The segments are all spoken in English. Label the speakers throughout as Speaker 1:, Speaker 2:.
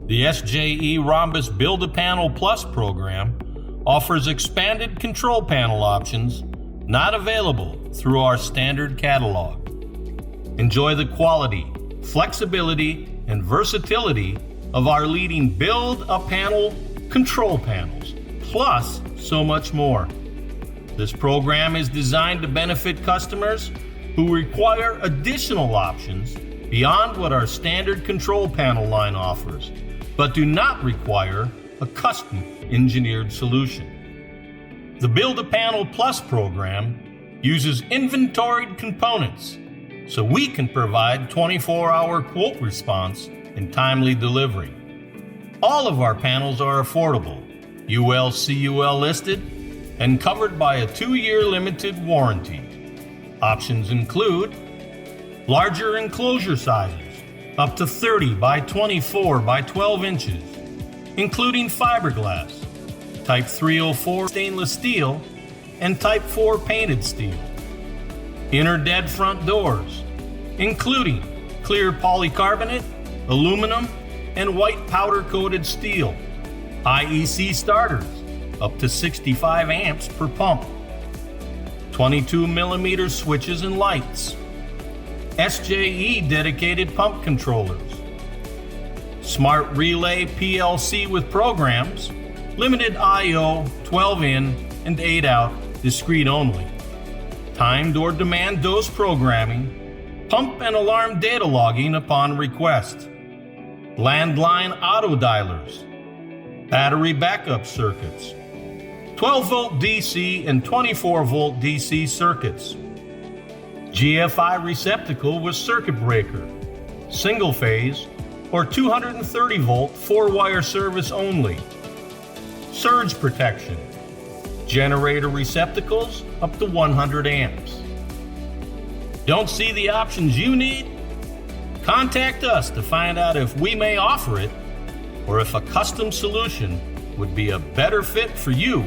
Speaker 1: The SJE Rhombus Build-A-Panel PLUS program offers expanded control panel options not available through our standard catalog. Enjoy the quality, flexibility, and versatility of our leading Build-A-Panel control panels, plus so much more. This program is designed to benefit customers who require additional options beyond what our standard control panel line offers, but do not require a custom engineered solution. The Build-A-Panel Plus program uses inventoried components so we can provide 24-hour quote response and timely delivery. All of our panels are affordable, UL/CUL listed, and covered by a 2-year limited warranty. Options include larger enclosure sizes, up to 30 by 24 by 12 inches, including fiberglass, Type 304 stainless steel, and Type 4 painted steel. Inner dead front doors, including clear polycarbonate, aluminum, and white powder-coated steel. IEC starters, up to 65 amps per pump. 22mm switches and lights. SJE dedicated pump controllers. Smart relay PLC with programs, limited I/O, 12-in and 8-out, discrete only. Timed or demand dose programming, pump and alarm data logging upon request. Landline auto dialers, battery backup circuits, 12-volt DC and 24-volt DC circuits, GFI receptacle with circuit breaker, single phase or 230-volt 4-wire service only, surge protection, generator receptacles up to 100 amps. Don't see the options you need? Contact us to find out if we may offer it or if a custom solution would be a better fit for you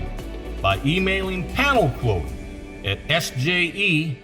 Speaker 1: by emailing panel quote at sjeinc.com.